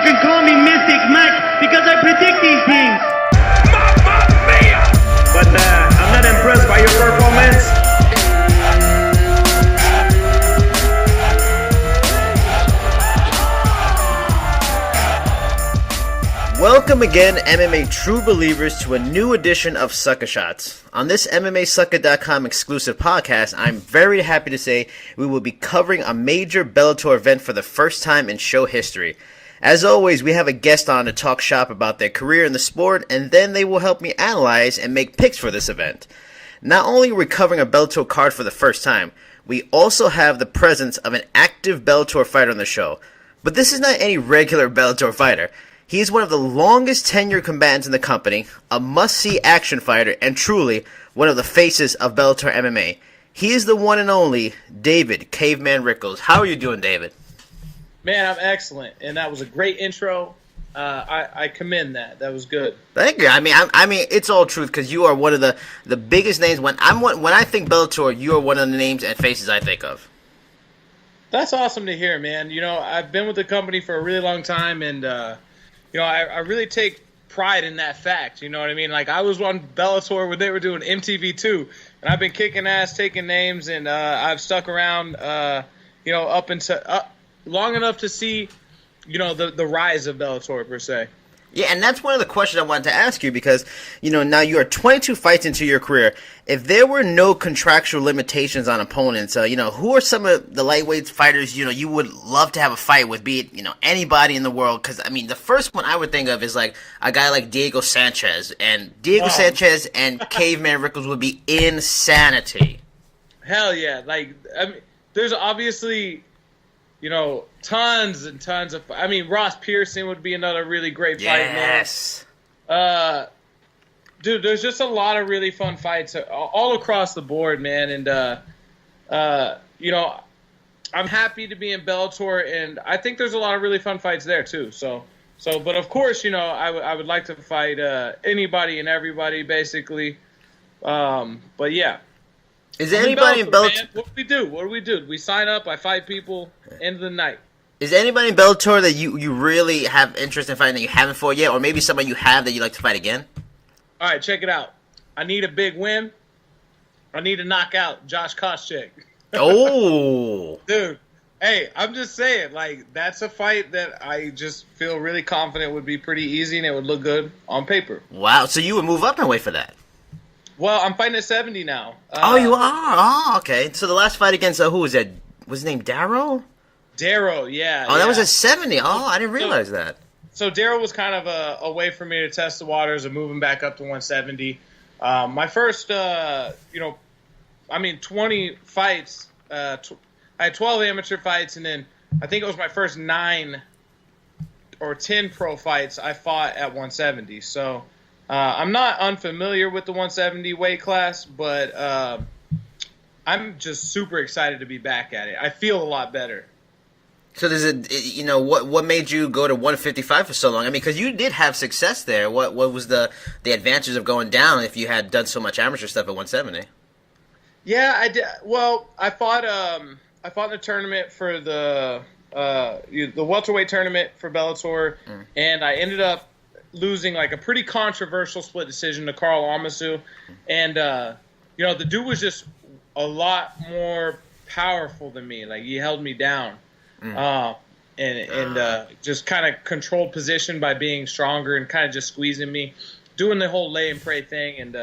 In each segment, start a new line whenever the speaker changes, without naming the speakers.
can call me Mystic Mike because I predict these things.
Mamma mia!
But I'm not impressed by your performance.
Welcome again, MMA true believers, to a new edition of Sucka Shots. On this MMASucka.com exclusive podcast, I'm very happy to say we will be covering a major Bellator event for the first time in show history. As always, we have a guest on to talk shop about their career in the sport, and then they will help me analyze and make picks for this event. Not only are we covering a Bellator card for the first time, we also have the presence of an active Bellator fighter on the show. But this is not any regular Bellator fighter. He is one of the longest tenured combatants in the company, a must-see action fighter, and truly one of the faces of Bellator MMA. He is the one and only David Caveman Rickels. How are you doing, David?
Man, I'm excellent, and that was a great intro. I commend that. That was good.
Thank you. I mean, it's all truth because you are one of the biggest names. When I think Bellator, you are one of the names and faces I think of.
That's awesome to hear, man. You know, I've been with the company for a really long time, and you know, I really take pride in that fact. You know what I mean? Like, I was on Bellator when they were doing MTV2, and I've been kicking ass, taking names, and I've stuck around, you know, up long enough to see, you know, the rise of Bellator, per se.
Yeah, and that's one of the questions I wanted to ask you because, you know, now you are 22 fights into your career. If there were no contractual limitations on opponents, you know, who are some of the lightweight fighters, you know, you would love to have a fight with, be it, you know, anybody in the world? Because, I mean, the first one I would think of is, like, a guy like Diego Sanchez. And Diego Sanchez and Caveman Rickels would be insanity.
Hell yeah. Like, I mean, there's obviously, you know, tons and tons of. I mean, Ross Pearson would be another really great fight, man.
Yes.
Dude, there's just a lot of really fun fights all across the board, man. And you know, I'm happy to be in Bellator, and I think there's a lot of really fun fights there too. So, but of course, you know, I would like to fight anybody and everybody, basically. But yeah.
Is there anybody in Bellator?
What do we do? We sign up. I fight people. End of the night.
Is there anybody in Bellator that you really have interest in fighting that you haven't fought yet, or maybe somebody you have that you'd like to fight again?
All right, check it out. I need a big win. I need to knock out Josh Koscheck.
Oh,
dude. Hey, I'm just saying, like, that's a fight that I just feel really confident would be pretty easy and it would look good on paper.
Wow. So you would move up and wait for that?
Well, I'm fighting at 70 now.
Oh, you are? Oh, okay. So the last fight against, who was that? Was his name Darrow?
Darrow, yeah.
Oh, that was at 70. Oh, I didn't realize that.
So Darrow was kind of a way for me to test the waters of moving back up to 170. My first, you know, I mean, 20 fights. I had 12 amateur fights, and then I think it was my first 9 or 10 pro fights I fought at 170. So I'm not unfamiliar with the 170 weight class, but I'm just super excited to be back at it. I feel a lot better.
So you know, what made you go to 155 for so long? I mean, because you did have success there. What was the advantages of going down if you had done so much amateur stuff at 170?
Yeah, I did. Well, I fought in the tournament for the welterweight tournament for Bellator, and I ended up losing like a pretty controversial split decision to Carl Almasu, and you know, the dude was just a lot more powerful than me. Like, he held me down. And just kind of controlled position by being stronger and kind of just squeezing me, doing the whole lay and pray thing. And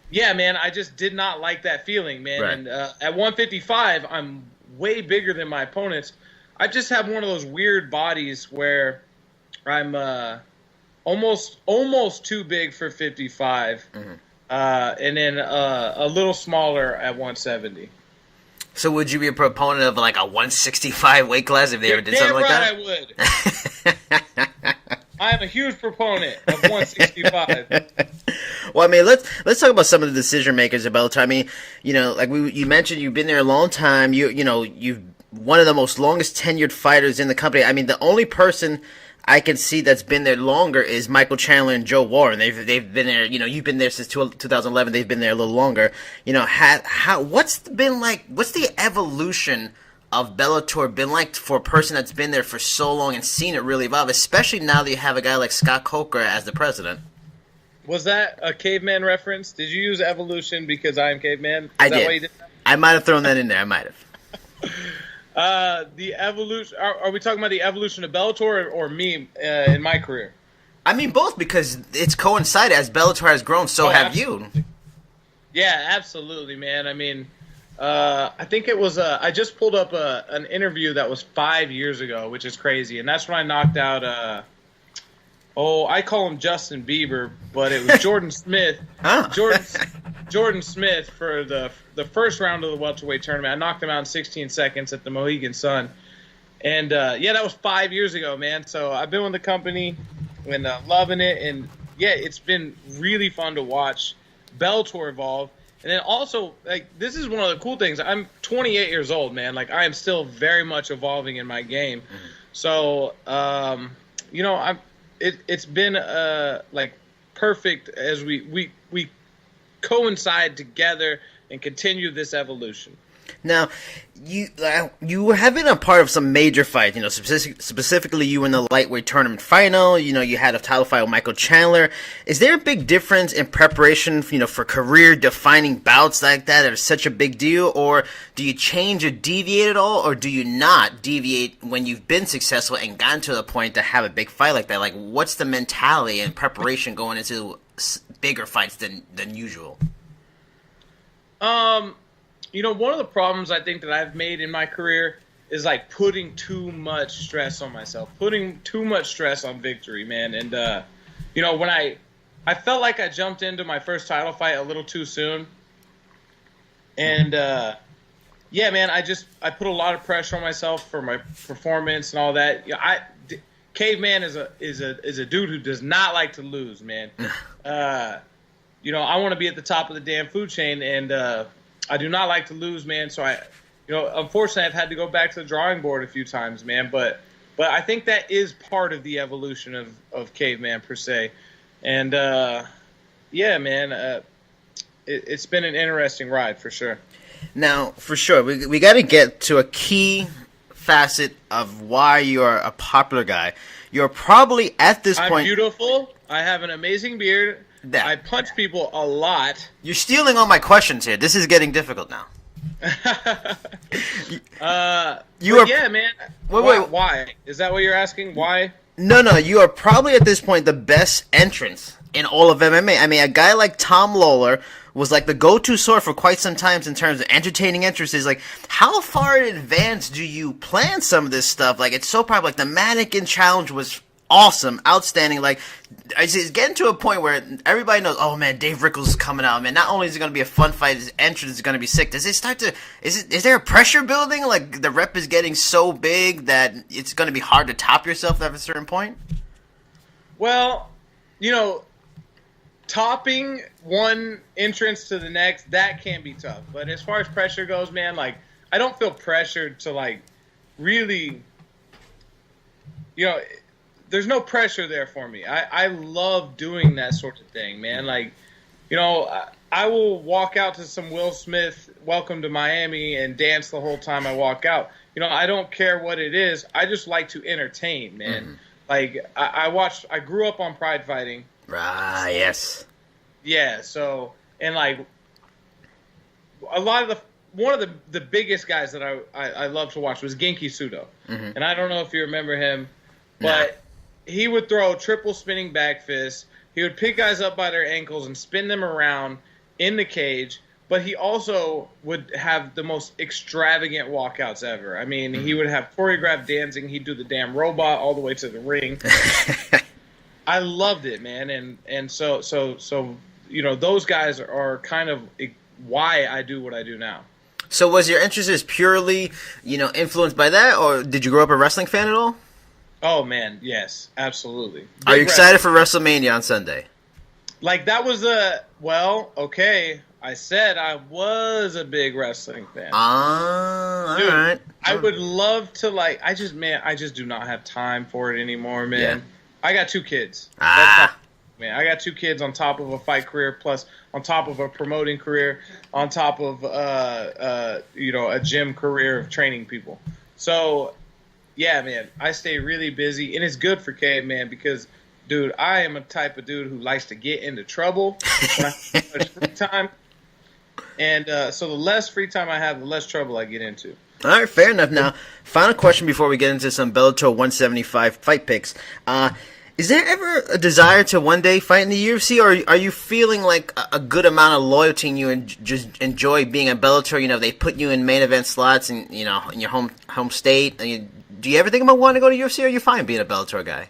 yeah, man, I just did not like that feeling, man.
Right.
And at 155, I'm way bigger than my opponents. I just have one of those weird bodies where I'm almost too big for 55, and then a little smaller at 170.
So would you be a proponent of like a 165 weight class if they ever did something like that?
I would. I am a huge proponent of 165.
Well, I mean, let's talk about some of the decision makers at Bellator. I mean, you know, like you mentioned, you've been there a long time. You know, you've one of the most longest tenured fighters in the company. I mean, the only person I can see that's been there longer is Michael Chandler and Joe Warren. They've been there. You know, you've been there since 2011. They've been there a little longer. You know, what's been like? What's the evolution of Bellator been like for a person that's been there for so long and seen it really evolve, especially now that you have a guy like Scott Coker as the president?
Was that a Caveman reference? Did you use evolution because I am Caveman?
I did. Why you did that? I might have thrown that in there. I might
have. The evolution. Are we talking about the evolution of Bellator or me in my career?
I mean both, because it's coincided. As Bellator has grown, so have
absolutely.
you.
Yeah, absolutely, man. I mean, I think it was. I just pulled up an interview that was 5 years ago, which is crazy, and that's when I knocked out. I call him Justin Bieber, but it was Jordan Smith. Jordan Smith for the first round of the welterweight tournament. I knocked him out in 16 seconds at the Mohegan Sun. And, that was 5 years ago, man. So I've been with the company and loving it. And, it's been really fun to watch Bellator evolve. And then also, this is one of the cool things. I'm 28 years old, man. Like, I am still very much evolving in my game. So, It's been perfect as we coincide together and continue this evolution.
Now, you have been a part of some major fights. Specifically you in the lightweight tournament final. You had a title fight with Michael Chandler. Is there a big difference in preparation, for career-defining bouts like that are such a big deal, or do you change or deviate at all, or do you not deviate when you've been successful and gotten to the point to have a big fight like that? Like, what's the mentality and preparation going into bigger fights than usual?
One of the problems I think that I've made in my career is putting too much stress on myself, putting too much stress on victory, man. And, when I felt like I jumped into my first title fight a little too soon. And, man, I put a lot of pressure on myself for my performance and all that. Caveman is a dude who does not like to lose, man. I want to be at the top of the damn food chain, and, I do not like to lose, man. So unfortunately, I've had to go back to the drawing board a few times, man. But I think that is part of the evolution of Caveman per se. And man, it's been an interesting ride for sure.
Now, for sure, we got to get to a key facet of why you're a popular guy. You're probably at this point.
I'm beautiful. I have an amazing beard. I punch people a lot.
You're stealing all my questions here. This is getting difficult now.
Yeah, man. Wait. Why? Is that what you're asking? Why?
No. You are probably at this point the best entrance in all of MMA. I mean, a guy like Tom Lawler was like the go-to source for quite some time in terms of entertaining entrances. Like, how far in advance do you plan some of this stuff? Like, it's so probably the Mannequin Challenge was awesome, outstanding. Like, it's getting to a point where everybody knows, oh man, Dave Rickels is coming out, man. Not only is it going to be a fun fight, his entrance is going to be sick. Does it start to, is there a pressure building? Like, the rep is getting so big that it's going to be hard to top yourself at a certain point?
Well, topping one entrance to the next, that can be tough. But as far as pressure goes, man, I don't feel pressured to really, there's no pressure there for me. I love doing that sort of thing, man. I will walk out to some Will Smith Welcome to Miami and dance the whole time I walk out. I don't care what it is. I just like to entertain, man. Mm-hmm. I grew up on Pride Fighting.
Ah, yes.
Yeah, so, and a lot of one of the biggest guys that I love to watch was Genki Sudo. Mm-hmm. And I don't know if you remember him, but he would throw triple spinning back fists. He would pick guys up by their ankles and spin them around in the cage. But he also would have the most extravagant walkouts ever. I mean, he would have choreographed dancing. He'd do the damn robot all the way to the ring. I loved it, man. And so those guys are kind of why I do what I do now.
So was your interest is purely, influenced by that, or did you grow up a wrestling fan at all?
Oh, man, yes, absolutely.
Are you excited for WrestleMania on Sunday?
That was okay. I said I was a big wrestling fan.
All
Dude,
right.
I would love to, I just do not have time for it anymore, man.
Yeah.
I got 2 kids. man. I got 2 kids on top of a fight career, plus on top of a promoting career, on top of a gym career of training people. So, yeah, man, I stay really busy, and it's good for Caveman because, dude, I am a type of dude who likes to get into trouble when I have so much free time. And so the less free time I have, the less trouble I get into.
All right, fair enough. Now, final question before we get into some Bellator 175 fight picks. Is there ever a desire to one day fight in the UFC, or are you feeling like a good amount of loyalty and you just enjoy being a Bellator? You know, they put you in main event slots and, you know, in your home state. Do you ever think about wanting to go to UFC, or are you fine being a Bellator guy?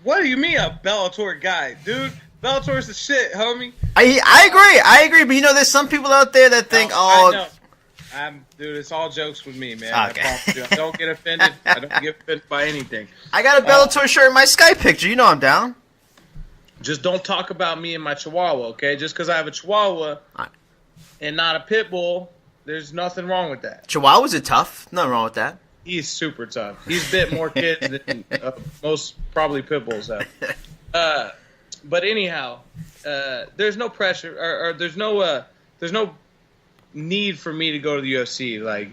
What do you mean a Bellator guy, dude? Bellator's the shit, homie.
I agree, but you know, there's some people out there that think,
I know. Dude, it's all jokes with me, man.
Okay.
I promise you. I don't get offended. I don't get offended by anything.
I got a Bellator shirt in my Skype picture. You know I'm down.
Just don't talk about me and my Chihuahua, okay? Just because I have a Chihuahua and not a pit bull, there's nothing wrong with that.
Chihuahuas are tough. Nothing wrong with that.
He's super tough. He's bit more kids than most probably pit bulls have. But anyhow, there's no pressure or there's no need for me to go to the UFC. Like,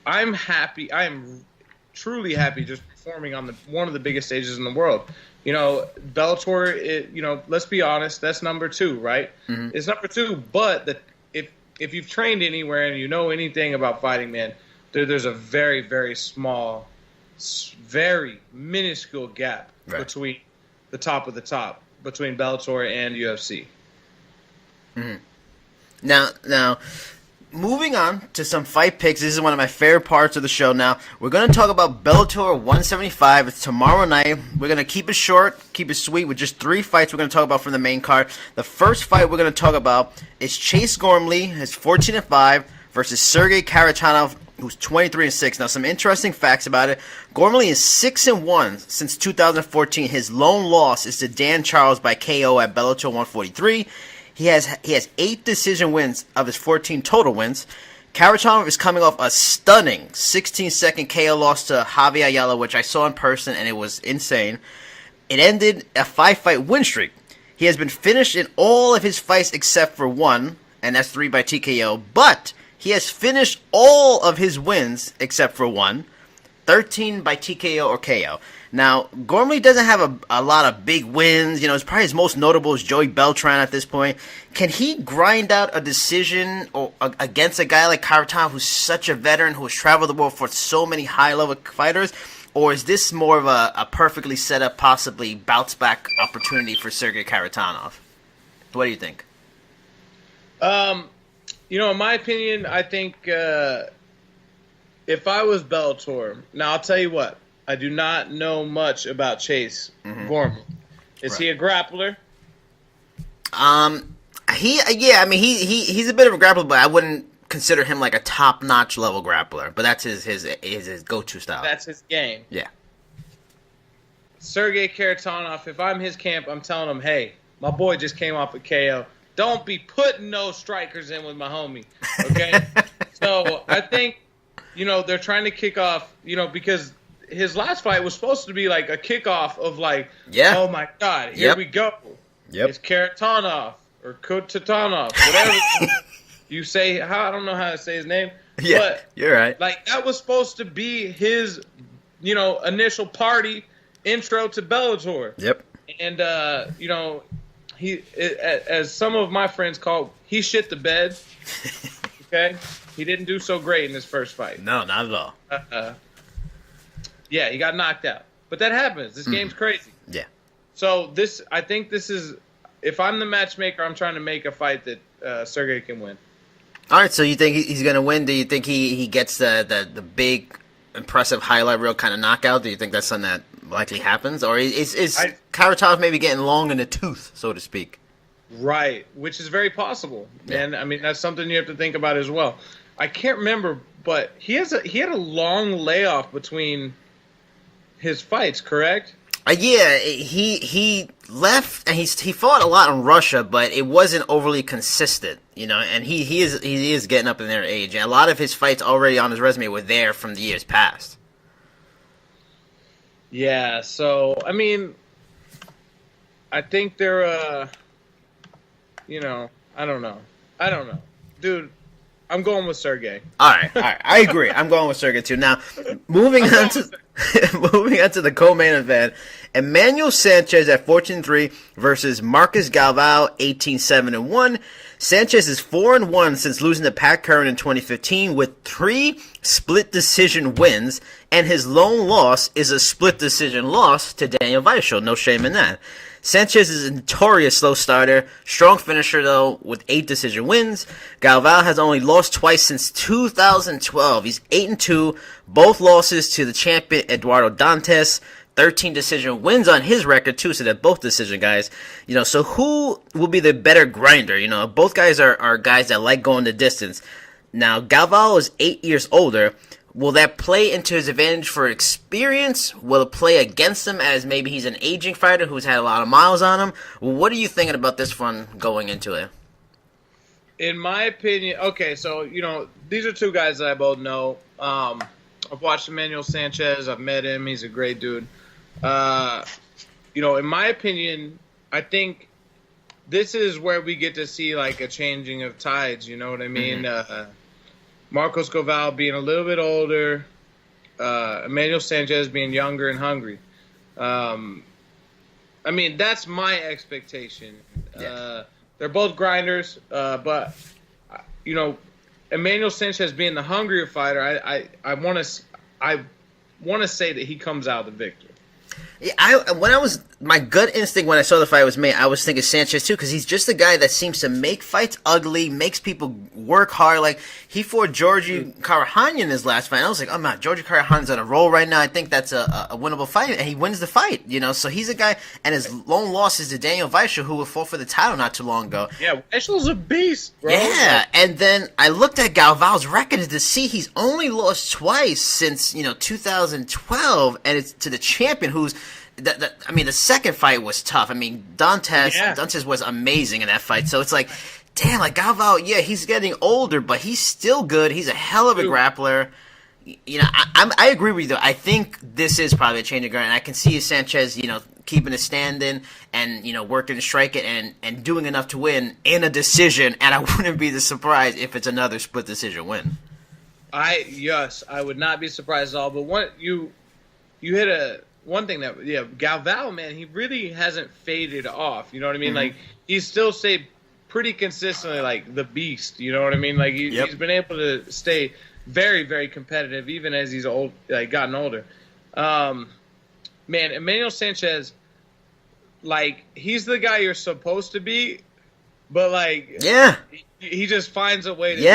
I'm happy. I am truly happy just performing on one of the biggest stages in the world. You know, Bellator. Let's be honest. That's number 2, right? Mm-hmm. It's number 2. But if you've trained anywhere and you know anything about fighting, man, there's a very, very small, very minuscule gap between the top of the top between Bellator and UFC.
Mm-hmm. Now. Moving on to some fight picks. This is one of my favorite parts of the show now. We're going to talk about Bellator 175. It's tomorrow night. We're going to keep it short, keep it sweet with just 3 fights we're going to talk about from the main card. The first fight we're going to talk about is Chase Gormley, who's 14-5, versus Sergey Karatanov, who's 23-6. Now, some interesting facts about it. Gormley is 6-1 since 2014. His lone loss is to Dan Charles by KO at Bellator 143. He has 8 decision wins of his 14 total wins. Karatanov is coming off a stunning 16-second KO loss to Javier Ayala, which I saw in person, and it was insane. It ended a 5-fight win streak. He has been finished in all of his fights except for 1, and that's 3 by TKO. But he has finished all of his wins except for 1, 13 by TKO or KO. Now, Gormley doesn't have a lot of big wins. You know, it's probably his most notable is Joey Beltran at this point. Can he grind out a decision against a guy like Karatanov, who's such a veteran, who has traveled the world for so many high-level fighters? Or is this more of a perfectly set up, possibly bounce-back opportunity for Sergey Karatanov? What do you think?
In my opinion, I think if I was Bellator, now I'll tell you what. I do not know much about Chase Gormley. Is he a grappler?
He's a bit of a grappler, but I wouldn't consider him like a top-notch level grappler. But that's his go-to style.
That's his game.
Yeah.
Sergey Karatanov, if I'm his camp, I'm telling him, hey, my boy just came off a KO. Don't be putting no strikers in with my homie, okay? So I think, they're trying to kick off, because his last fight was supposed to be like a kickoff of like, oh my God, here we go.
Yep.
It's Karatanov or Kotatanov, whatever you say. I don't know how to say his name.
Yeah,
but,
you're right.
Like, that was supposed to be his, initial party intro to Bellator.
Yep.
And, as some of my friends call, he shit the bed. Okay? He didn't do so great in his first fight.
No, not at all.
Yeah, he got knocked out. But that happens. This game's crazy.
Yeah.
So I think this is, if I'm the matchmaker, I'm trying to make a fight that Sergey can win.
All right, so you think he's going to win? Do you think he gets the big, impressive highlight reel kind of knockout? Do you think that's something that likely happens? Or is Karatanov maybe getting long in the tooth, so to speak?
Right, which is very possible.
Yeah.
And, I mean, that's something you have to think about as well. I can't remember, but he had a long layoff between his fights, correct?
Yeah, he left and he fought a lot in Russia, but it wasn't overly consistent, And he is getting up in their age, and a lot of his fights already on his resume were there from the years past.
Yeah, so I mean, I think they're, I don't know. Dude, I'm going with Sergey.
All right. I agree. I'm going with Sergey too. Now, moving on to the co-main event, Emmanuel Sanchez at 14-3 versus Marcus Galvao 18-7-1. Sanchez is 4-1 since losing to Pat Curran in 2015 with 3 split decision wins, and his lone loss is a split decision loss to Daniel Weichel. No shame in that. Sanchez is a notorious slow starter, strong finisher though, with 8 decision wins. Galvao has only lost twice since 2012. He's 8-2, both losses to the champion Eduardo Dantes. 13 decision wins on his record too, so they're both decision guys. So who will be the better grinder? Both guys are guys that like going the distance. Now, Galvao is 8 years older. Will that play into his advantage for experience? Will it play against him as maybe he's an aging fighter who's had a lot of miles on him? What are you thinking about this one going into it?
In my opinion, okay, so, these are 2 guys that I both know. I've watched Emmanuel Sanchez. I've met him. He's a great dude. In my opinion, I think this is where we get to see, like, a changing of tides, you know what I mean? Mm-hmm. Marcos Galvao being a little bit older, Emmanuel Sanchez being younger and hungry. That's my expectation. Yeah. They're both grinders, but Emmanuel Sanchez being the hungrier fighter, I want to say that he comes out the victor.
Yeah, my gut instinct when I saw the fight was made, I was thinking Sanchez too, because he's just a guy that seems to make fights ugly, makes people work hard. Like, he fought Georgi Karahanyan in his last fight. I was like, oh man, Georgi Karahanyan's on a roll right now. I think that's a winnable fight, and he wins the fight. So he's a guy, and his lone loss is to Daniel Weichel, who fought for the title not too long ago.
Yeah, Weichel's a beast, bro.
Yeah, and then I looked at Galvao's record to see he's only lost twice since 2012, and it's to the champion who's. The second fight was tough. Dantes was amazing in that fight. So it's like, damn, like Galvao, yeah, he's getting older, but he's still good. He's a hell of a grappler. I agree with you, though. I think this is probably a change of guard, and I can see Sanchez, keeping a stand in and, working to strike it and doing enough to win in a decision, and I wouldn't be surprised if it's another split decision win.
I would not be surprised at all, but you hit one thing that, Galvao, man, he really hasn't faded off. You know what I mean? Mm-hmm. Like, he's still stayed pretty consistently, like, the beast. You know what I mean? Like, he's been able to stay very, very competitive, even as he's gotten older. Man, Emmanuel Sanchez, like, he's the guy you're supposed to be, but, like, he just finds a way to beat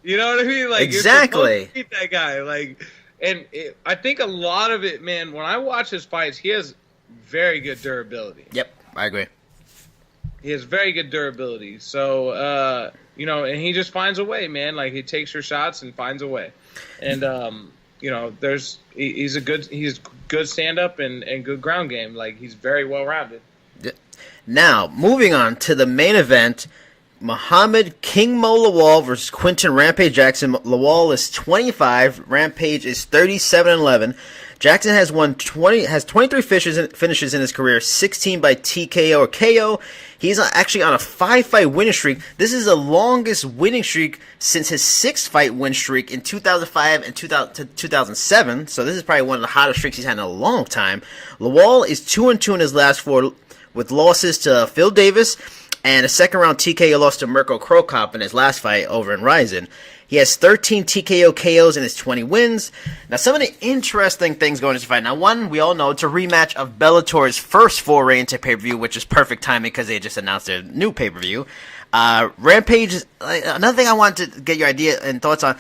you. You know what I mean? Like,
exactly.
You're supposed to beat that guy. Like, and I think a lot of it, man, when I watch his fights, he has very good durability.
Yep, I agree.
He has very good durability. So, and he just finds a way, man. Like, he takes your shots and finds a way. And, he's good stand-up and good ground game. Like, he's very well-rounded.
Now, moving on to the main event, Muhammad King Mo Lawal versus Quinton Rampage Jackson. Lawal is 25. Rampage is 37-11. Jackson has 23 finishes in his career, 16 by TKO or KO. He's actually on a 5-fight winning streak. This is the longest winning streak since his 6-fight win streak in 2005 and 2007. So this is probably one of the hottest streaks he's had in a long time. Lawal is 2-2 in his last 4 with losses to Phil Davis and a second-round TKO loss to Mirko Cro Cop in his last fight over in Ryzen. He has 13 TKO KOs in his 20 wins. Now, some of the interesting things going into this fight. Now, one, we all know it's a rematch of Bellator's first foray into pay-per-view, which is perfect timing because they just announced their new pay-per-view. Rampage, another thing I wanted to get your idea and thoughts on,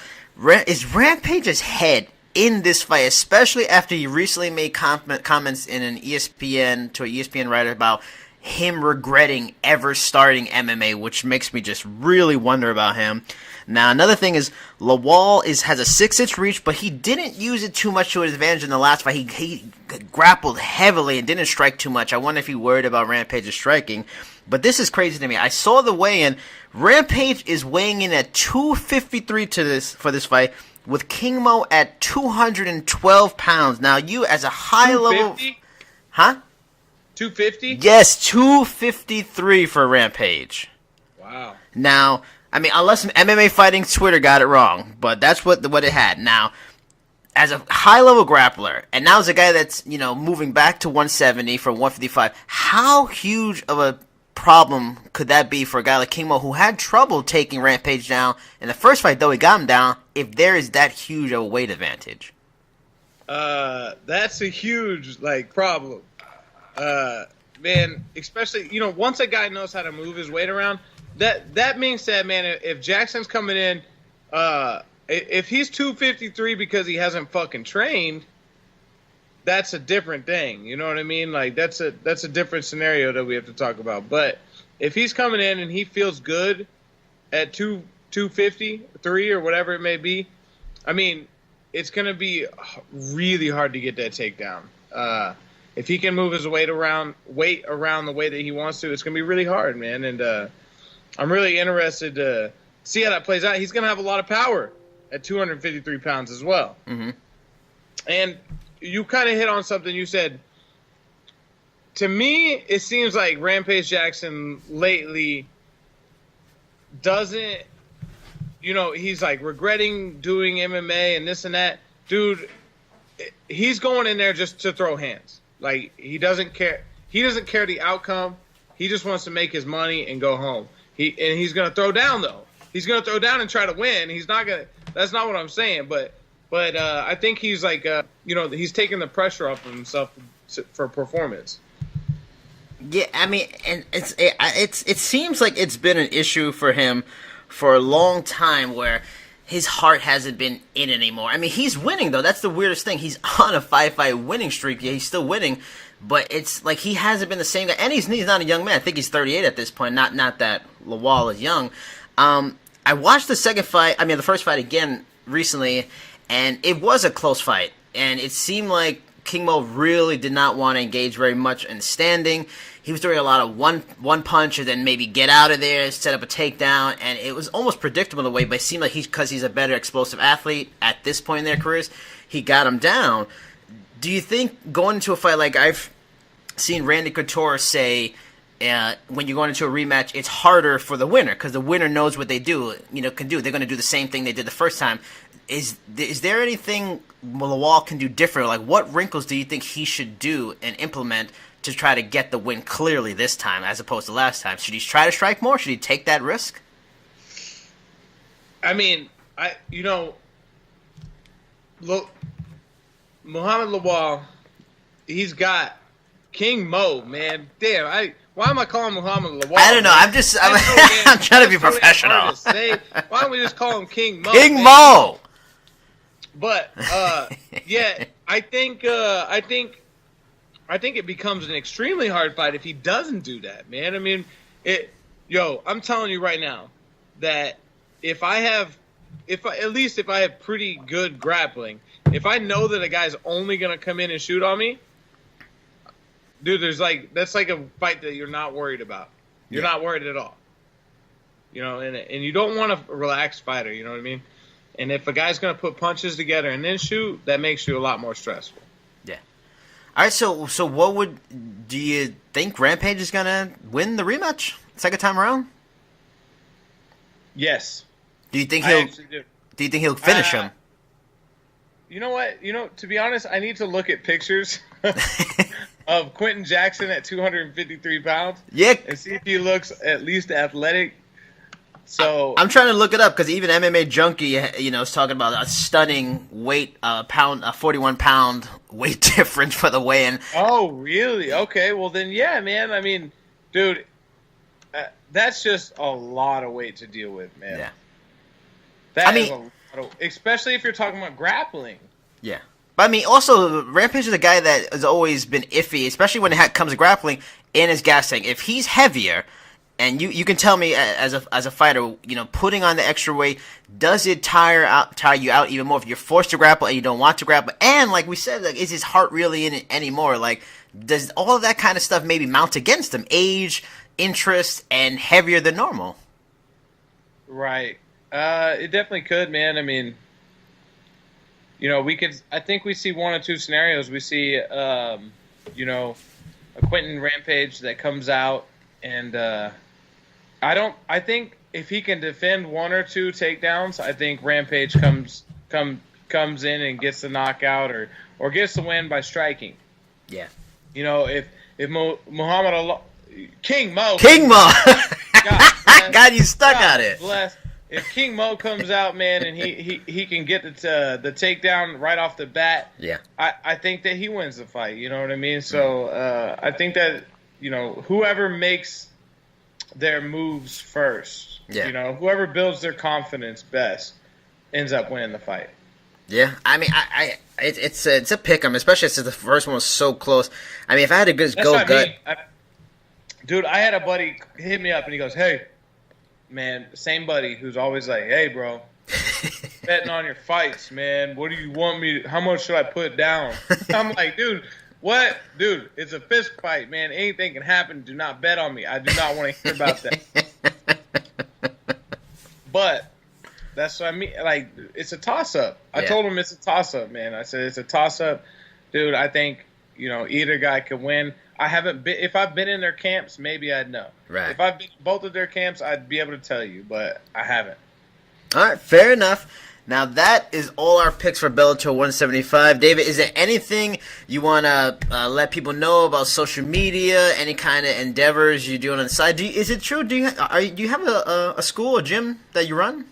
is Rampage's head in this fight, especially after he recently made comments in an ESPN writer about him regretting ever starting MMA, which makes me just really wonder about him. Now, another thing is Lawal has a 6-inch reach, but he didn't use it too much to his advantage in the last fight. He grappled heavily and didn't strike too much. I wonder if he worried about Rampage's striking. But this is crazy to me. I saw the weigh-in. Rampage is weighing in at 253 for this fight, with King Mo at 212 pounds. Now, you as a high level... Huh?
250?
Yes, 253 for Rampage.
Wow.
Now, I mean, unless MMA Fighting Twitter got it wrong, but that's what it had. Now, as a high-level grappler, and now as a guy that's, moving back to 170 from 155, how huge of a problem could that be for a guy like King Mo, who had trouble taking Rampage down in the first fight, though he got him down, if there is that huge of a weight advantage?
That's a huge, problem. Man, especially, once a guy knows how to move his weight around, that being said, man, if Jackson's coming in, if he's 253 because he hasn't fucking trained, that's a different thing. You know what I mean? Like, that's a different scenario that we have to talk about. But if he's coming in and he feels good at 253 or whatever it may be, I mean, it's going to be really hard to get that takedown. If he can move his weight around the way that he wants to, it's going to be really hard, man. And I'm really interested to see how that plays out. He's going to have a lot of power at 253 pounds as well.
Mm-hmm.
And you kind of hit on something. You said, to me, it seems like Rampage Jackson lately doesn't, he's like regretting doing MMA and this and that. Dude, he's going in there just to throw hands. Like, he doesn't care. He doesn't care the outcome. He just wants to make his money and go home. He's going to throw down, though. He's going to throw down and try to win. He's not going to. That's not what I'm saying. But I think he's like, he's taking the pressure off of himself for performance.
Yeah, I mean, and it seems like it's been an issue for him for a long time where his heart hasn't been in it anymore. I mean, he's winning, though. That's the weirdest thing. He's on a 5-fight winning streak. Yeah, he's still winning. But it's like he hasn't been the same guy. And he's not a young man. I think he's 38 at this point. Not that Lawal is young. I watched the first fight again recently, and it was a close fight. And it seemed like King Mo really did not want to engage very much in standing. He was doing a lot of one punch and then maybe get out of there, set up a takedown, and it was almost predictable in a way, but it seemed like because he's a better explosive athlete at this point in their careers, he got him down. Do you think going into a fight, like I've seen Randy Couture say, when you're going into a rematch, it's harder for the winner because the winner knows what they can do. They're going to do the same thing they did the first time. Is there anything Lawal can do different? Like, what wrinkles do you think he should do and implement to try to get the win clearly this time as opposed to last time? Should he try to strike more? Should he take that risk?
I mean, Muhammad Lawal, he's got King Mo, man. Damn, why am I calling Muhammad Lawal?
I don't know. I'm trying to be professional.
Why don't we just call him King Mo?
King Mo.
But yeah, I think it becomes an extremely hard fight if he doesn't do that, man. I mean, I'm telling you right now that if I have pretty good grappling, if I know that a guy's only gonna come in and shoot on me, dude, that's like a fight that you're not worried about. You're not worried at all. And you don't want a relaxed fighter, you know what I mean? And if a guy's going to put punches together and then shoot, that makes you a lot more stressful.
Yeah. All right, so do you think Rampage is going to win the rematch second time around?
Yes.
Do you think
do.
He'll finish him?
You know what? To be honest, I need to look at pictures of Quentin Jackson at 253 pounds.
Yeah.
And see if he looks at least athletic. So
I'm trying to look it up because even MMA Junkie, is talking about a stunning weight, 41-pound weight difference for the weigh-in.
Oh, really? Okay. Well, then, yeah, man. I mean, dude, that's just a lot of weight to deal with, man.
Yeah.
That is a lot especially if you're talking about grappling.
Yeah. But I mean, also, Rampage is a guy that has always been iffy, especially when it comes to grappling in his gas tank. If he's heavier. And you can tell me as a fighter, putting on the extra weight, does it tire you out even more if you're forced to grapple and you don't want to grapple? And like we said, like, is his heart really in it anymore? Like, does all of that kind of stuff maybe mount against him? Age, interest, and heavier than normal.
Right. It definitely could, man. I mean, I think we see one or two scenarios. We see, a Quentin Rampage that comes out, and I think if he can defend one or two takedowns, I think Rampage comes in and gets the knockout or gets the win by striking.
Yeah.
You know, if Muhammad Allah, King Mo,
God, you stuck on it.
Bless. If King Mo comes out, man, and he can get the takedown right off the bat,
yeah,
I think that he wins the fight. You know what I mean? So I think that, you know, whoever makes their moves first,
yeah,
you know, whoever builds their confidence best ends up winning the fight.
Yeah, I mean, it's a pick 'em, especially since the first one was so close. I mean, if I had to go gut,
dude, I had a buddy hit me up and he goes, "Hey, man, same buddy who's always like, hey, bro, betting on your fights, man. What do you want me? How much should I put down?" I'm like, dude, what, dude? It's a fist fight, man. Anything can happen. Do not bet on me. I do not want to hear about that. But that's what I mean. Like, it's a toss-up. I told him it's a toss-up, man. I said it's a toss-up. Dude, I think, you know, either guy could win. I haven't been. If I've been in their camps, maybe I'd know.
Right.
If I've been in both of their camps, I'd be able to tell you, but I haven't.
All right, fair enough. Now that is all our picks for Bellator 175. David, is there anything you want to let people know about social media? Any kind of endeavors you do on the side? Is it true? Do you have a school, a gym that you run?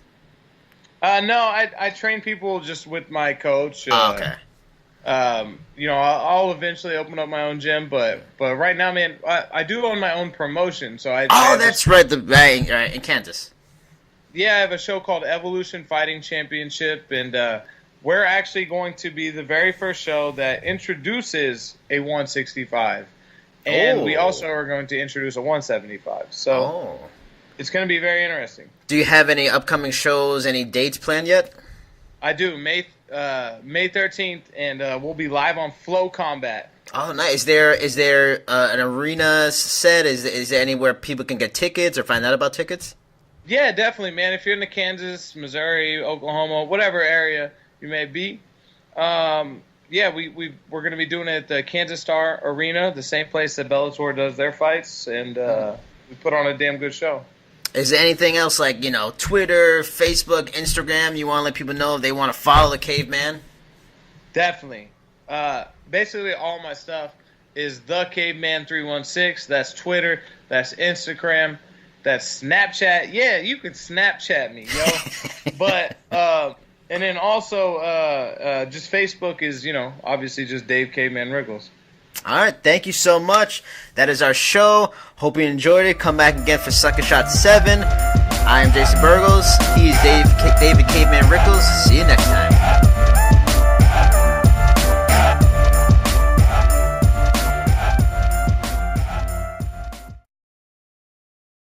No, I train people just with my coach.
Okay.
You know, I'll eventually open up my own gym, but right now, man, I do own my own promotion. So
that's right, in Kansas.
Yeah, I have a show called Evolution Fighting Championship, and we're actually going to be the very first show that introduces a 165, and we also are going to introduce a 175. So it's going to be very interesting.
Do you have any upcoming shows, any dates planned yet?
I do. May 13th, and we'll be live on Flow Combat.
Oh, nice. Is there an arena set? Is there anywhere people can get tickets or find out about tickets?
Yeah, definitely, man. If you're in the Kansas, Missouri, Oklahoma, whatever area you may be, we're going to be doing it at the Kansas Star Arena, the same place that Bellator does their fights, and we put on a damn good show.
Is there anything else like, you know, Twitter, Facebook, Instagram you want to let people know if they want to follow the Caveman?
Definitely. Basically, all my stuff is the Caveman 316. That's Twitter. That's Instagram. That's Snapchat. Yeah, you can Snapchat me, yo. But and then also just Facebook is, you know, obviously just Dave Caveman Rickels.
All right, thank you so much. That is our show. Hope you enjoyed it. Come back again for Sucka Shots 7. I am Jason Burgos. He is David Caveman Rickels.